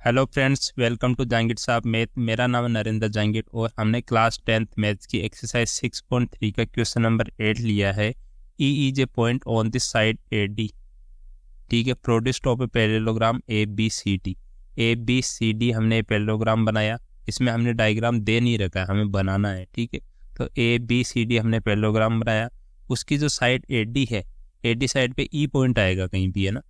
Hello friends, welcome to Jahangir Sahab math. मेरा नाम है नरेंद्र जहांगीर और हमने क्लास 10th मैथ्स की एक्सरसाइज 6.3 का क्वेश्चन नंबर 8 लिया है। E is a point on this side A D. ठीक है, produce of a parallelogram A B C D. A B C D हमने पैरेललोग्राम बनाया। इसमें हमने डायग्राम दे नहीं रखा है, हमें बनाना है। ठीक है, तो ए बी सी डी हमने पैरेललोग्राम बनाया। उसकी जो साइड ए डी है, ए डी साइड पे ई पॉइंट आएगा, कहीं भी है ना,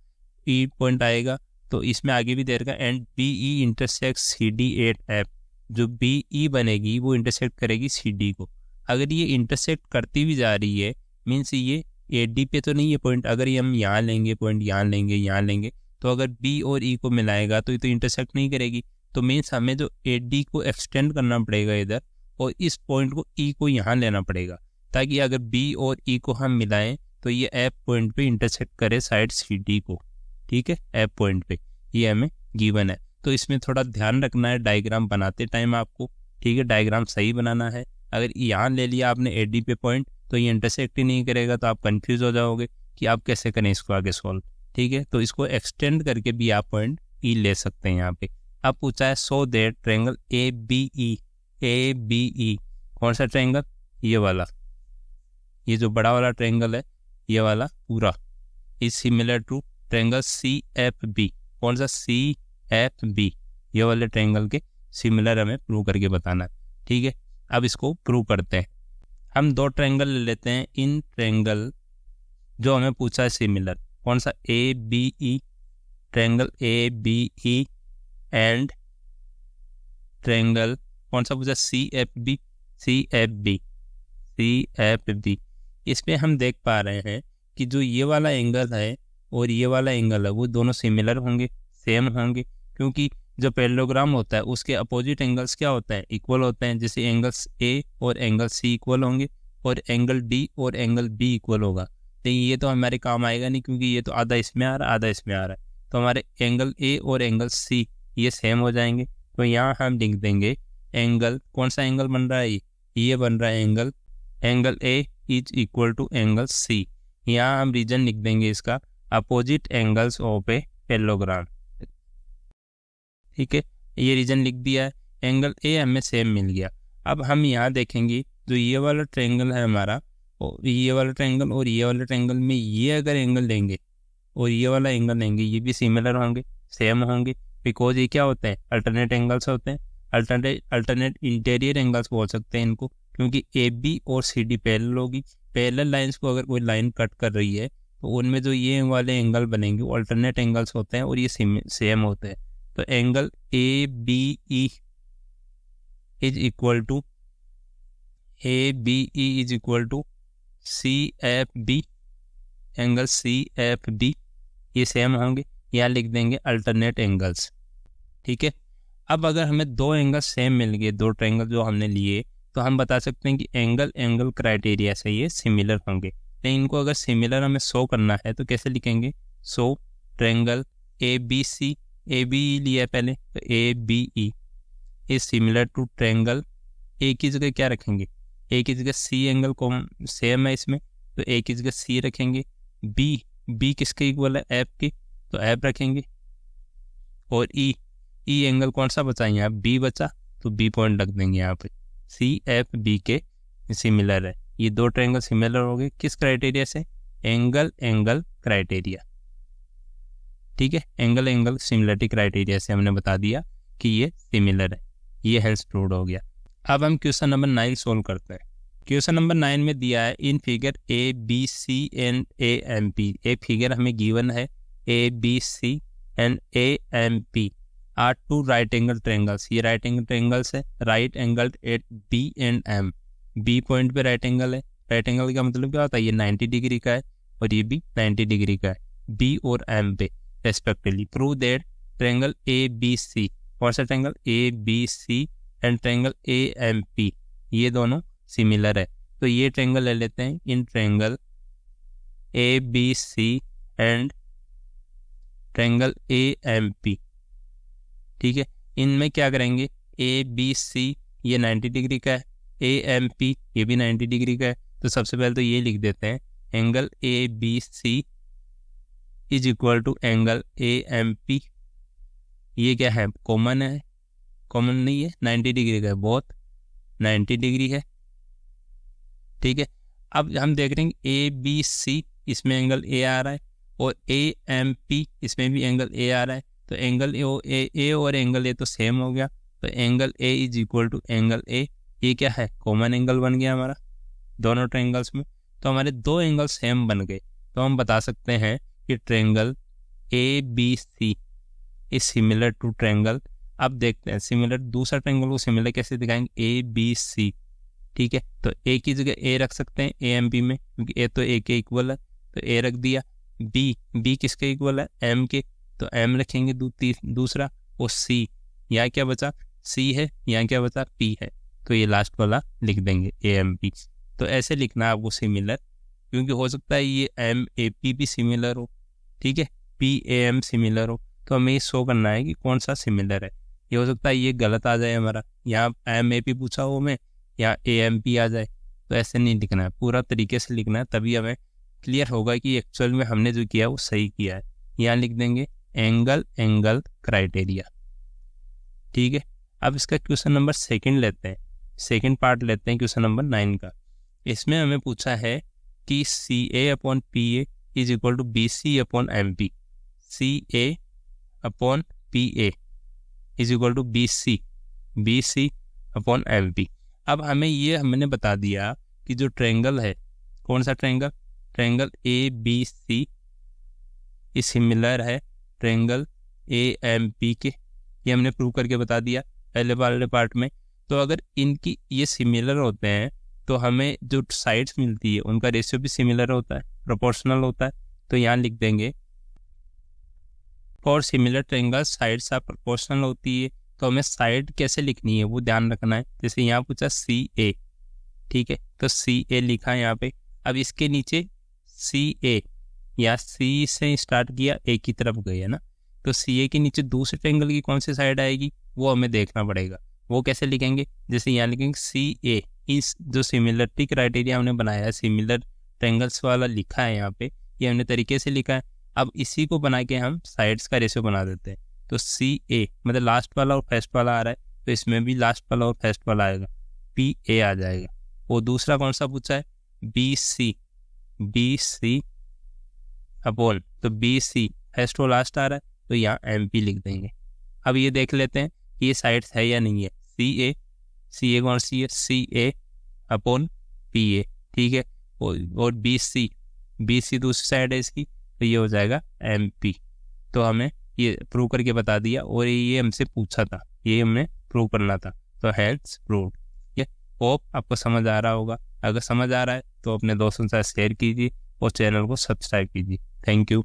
ई पॉइंट आएगा। तो इसमें आगे भी दे रखा है and B E intersect C D at F. जो बी ई बनेगी वो इंटरसेक्ट करेगी सी डी को। अगर ये इंटरसेक्ट करती भी जा रही है, मीन्स ये ए डी पे तो नहीं है पॉइंट। अगर ये हम यहाँ लेंगे पॉइंट, यहाँ लेंगे, यहाँ लेंगे, तो अगर बी और ई को मिलाएगा तो ये तो इंटरसेक्ट नहीं करेगी। तो मीन्स हमें जो ए डी को एक्सटेंड करना पड़ेगा इधर, और इस पॉइंट को ई को यहाँ लेना पड़ेगा, ताकि अगर बी और ई को हम मिलाएं तो ये एफ पॉइंट पे इंटरसेक्ट करे साइड सी डी को। ठीक है, एफ पॉइंट पे ये हमें गिवन है। तो इसमें थोड़ा ध्यान रखना है डायग्राम बनाते टाइम आपको। ठीक है, डायग्राम सही बनाना है। अगर यहाँ ले लिया आपने ए डी पे पॉइंट तो ये इंटरसेक्ट ही नहीं करेगा, तो आप कंफ्यूज हो जाओगे कि आप कैसे करें इसको आगे सॉल्व। ठीक है, तो इसको एक्सटेंड करके भी आप पॉइंट ई ले सकते हैं यहाँ पे। अब पूछा है so that triangle A B E. A B E कौन सा ट्रायंगल? ये वाला, ये जो बड़ा वाला ट्रायंगल है, ये वाला पूरा is similar to triangle C F B. कौन सा? C F B. ये वाले ट्रायंगल के सिमिलर हमें प्रूव करके बताना है। ठीक है, अब इसको प्रूव करते हैं। हम दो ट्रायंगल ले लेते हैं। इन ट्रायंगल जो हमें पूछा है सिमिलर, कौन सा? A B E, triangle A B E and triangle कौन सा पूछा? C F B. C F B, C F B. इसमें हम देख पा रहे हैं कि जो ये वाला एंगल है और ये वाला एंगल है वो दोनों सिमिलर होंगे, सेम होंगे, क्योंकि जो पैरेललोग्राम होता है उसके अपोजिट एंगल्स क्या होते हैं? इक्वल होते हैं। जैसे एंगल्स ए और एंगल सी इक्वल होंगे और एंगल डी और एंगल बी इक्वल होगा। तो ये तो हमारे काम आएगा नहीं, क्योंकि ये तो आधा इसमें आ रहा है, आधा इसमें आ रहा है। तो हमारे एंगल ए और एंगल सी ये सेम हो जाएंगे। तो यहाँ हम लिख देंगे एंगल, कौन सा एंगल बन रहा है? ये बन रहा है angle, angle A is equal to angle C. यहाँ हम रीजन लिख देंगे इसका, opposite angles of a parallelogram. ठीक है, ये रीजन लिख दिया है। एंगल ए हमें सेम मिल गया। अब हम यहाँ देखेंगे जो ये वाला ट्रायंगल है हमारा, और ये वाला ट्रायंगल और ये वाला ट्रायंगल में ये अगर एंगल लेंगे और ये वाला एंगल लेंगे, ये भी सिमिलर होंगे, सेम होंगे, बिकॉज ये क्या होते हैं? अल्टरनेट एंगल्स होते हैं। अल्टरनेट इंटीरियर एंगल्स बोल सकते हैं इनको, क्योंकि ए बी और सी डी पैरेलल होगी। पैरेलल लाइंस को अगर कोई लाइन कट कर रही है तो उनमें जो ये वाले एंगल बनेंगे वो अल्टरनेट एंगल्स होते हैं और ये सेम होते हैं। तो angle A B E is equal to C F B. Angle C F B ये सेम होंगे, यहाँ लिख देंगे अल्टरनेट एंगल्स। ठीक है, अब अगर हमें दो एंगल सेम मिल गए, दो ट्रायंगल जो हमने लिए, तो हम बता सकते हैं कि एंगल क्राइटेरिया से ये सिमिलर होंगे। लेकिन इनको अगर सिमिलर हमें शो करना है तो कैसे लिखेंगे? So triangle A B C, A B E लिया है पहले, तो A B E is similar to triangle, A की जगह क्या रखेंगे? ए की जगह सी एंगल को सेम है इसमें, तो ए की जगह सी रखेंगे। बी किसके इक्वल है? एफ की, तो एफ रखेंगे। और ई एंगल कौन सा बचा? यहाँ बी बचा, तो बी पॉइंट रख देंगे यहाँ पे। सी एफ बी के सिमिलर है। ये दो ट्रायंगल सिमिलर हो गए किस क्राइटेरिया से? Angle criteria. ठीक है, एंगल सिमिलरिटी क्राइटेरिया से हमने बता दिया कि ये सिमिलर है। ये हेल्स प्रूव्ड हो गया। अब हम क्वेश्चन नंबर 9 सोल्व करते हैं। क्वेश्चन नंबर 9 में दिया है in figure A B C and A M P. एक फिगर हमें गिवन है, A B C and A M P are two right angle triangles. ये राइट एंगल ट्रायंगल्स है, right angle at B and M. B point पे right angle है। Right angle का मतलब क्या होता है? ये 90 डिग्री का है और ये भी 90 डिग्री का है, बी और एम पे respectively. Prove that triangle A B C, कौन सा triangle? A B C and triangle A M P ये दोनों सिमिलर है। तो ये ट्रायंगल ले लेते हैं। In triangle A B C and triangle A M P. ठीक है, इनमें क्या करेंगे? ए बी सी ये 90 डिग्री का है, ए एम पी ये भी 90 डिग्री का है। तो सबसे पहले तो ये लिख देते हैं, angle A B C is equal to angle A M P. ये क्या है, कॉमन है, कॉमन नहीं है, 90 डिग्री का है, बहुत 90 डिग्री है, ठीक है। अब हम देख रहे हैं ए बी सी, इसमें एंगल ए आ रहा है, और ए एम पी, इसमें भी एंगल ए आ रहा है, तो एंगल ए और एंगल ए तो सेम हो गया, तो angle A is equal to angle A, ये क्या है, कॉमन एंगल बन गया हमारा दोनों ट्रायंगल्स में। तो हमारे दो एंगल सेम बन गए, तो हम बता सकते हैं कि triangle A B C is similar to triangle. अब देखते हैं सिमिलर, दूसरा ट्रायंगल को सिमिलर कैसे दिखाएंगे, ए बी सी, ठीक है। तो ए की जगह ए रख सकते हैं ए एम बी में, क्योंकि ए तो ए के इक्वल है, तो ए रख दिया। बी किसके इक्वल है, एम के, तो एम रखेंगे दूसरा, और सी, यहाँ क्या बचा, सी है, यहाँ क्या बचा, पी है, तो ये लास्ट वाला लिख देंगे ए एम पी। तो ऐसे लिखना है आपको सिमिलर, क्योंकि हो सकता है ये एम ए पी भी सिमिलर हो, ठीक है, पी ए एम सिमिलर हो, तो हमें ये शो करना है कि कौन सा सिमिलर है। ये हो सकता है ये गलत आ जाए हमारा, यहाँ एम ए पी पूछा हो हमें, यहाँ ए एम पी आ जाए, तो ऐसे नहीं लिखना है, पूरा तरीके से लिखना है, तभी हमें क्लियर होगा कि एक्चुअल में हमने जो किया वो सही किया है। यहाँ लिख देंगे एंगल क्राइटेरिया, ठीक है। अब इसका क्वेश्चन नंबर सेकंड लेते हैं, सेकंड पार्ट लेते हैं क्वेश्चन नंबर 9 का। इसमें हमें पूछा है कि C A upon P A is equal to B C upon M P, C A upon P A is equal to B C upon M P. अब हमें ये हमने बता दिया कि जो ट्रायंगल है, कौन सा triangle A B C is similar है ट्रायंगल ए एम पी के, ये हमने प्रूव करके बता दिया पहले वाले पार्ट में। तो अगर इनकी ये सिमिलर होते हैं तो हमें जो साइड्स मिलती है उनका रेशियो भी सिमिलर होता है, प्रोपोर्शनल होता है। तो यहाँ लिख देंगे for similar triangle sides are proportional होती है। तो हमें साइड कैसे लिखनी है वो ध्यान रखना है। जैसे यहाँ पूछा सी ए, ठीक है, तो सी ए लिखा है यहाँ पे। अब इसके नीचे सी ए, या सी से स्टार्ट किया ए की तरफ गए है ना, तो सी ए के नीचे दूसरे ट्रायंगल की कौन सी साइड आएगी वो हमें देखना पड़ेगा। वो कैसे लिखेंगे, जैसे यहाँ लिखेंगे सी ए, इस जो सिमिलरिटी क्राइटेरिया हमने बनाया है, सिमिलर ट्रायंगल्स वाला लिखा है यहाँ पे, ये हमने तरीके से लिखा है। अब इसी को बना के हम साइड्स का रेशियो बना देते हैं। तो सी ए मतलब लास्ट वाला और फर्स्ट वाला आ रहा है, तो इसमें भी लास्ट वाला और फर्स्ट वाला आएगा, पी ए आ जाएगा। वो दूसरा कौन सा पूछा है, बी सी अपॉन, तो बी सी फर्स्ट और लास्ट आ रहा है, तो यहाँ एम पी लिख देंगे। अब ये देख लेते हैं कि ये साइड्स है या नहीं है। सी ए कौन सी है, सी ए अपॉन पी ए, ठीक है, और बी सी दूसरी साइड है इसकी, तो ये हो जाएगा एम पी। तो हमें ये प्रूव करके बता दिया, और ये हमसे पूछा था, ये हमने प्रूव करना था, तो हेल्थ प्रूव। ये होप आपको समझ आ रहा होगा। अगर समझ आ रहा है तो अपने दोस्तों के साथ शेयर कीजिए और चैनल को सब्सक्राइब कीजिए। Thank you.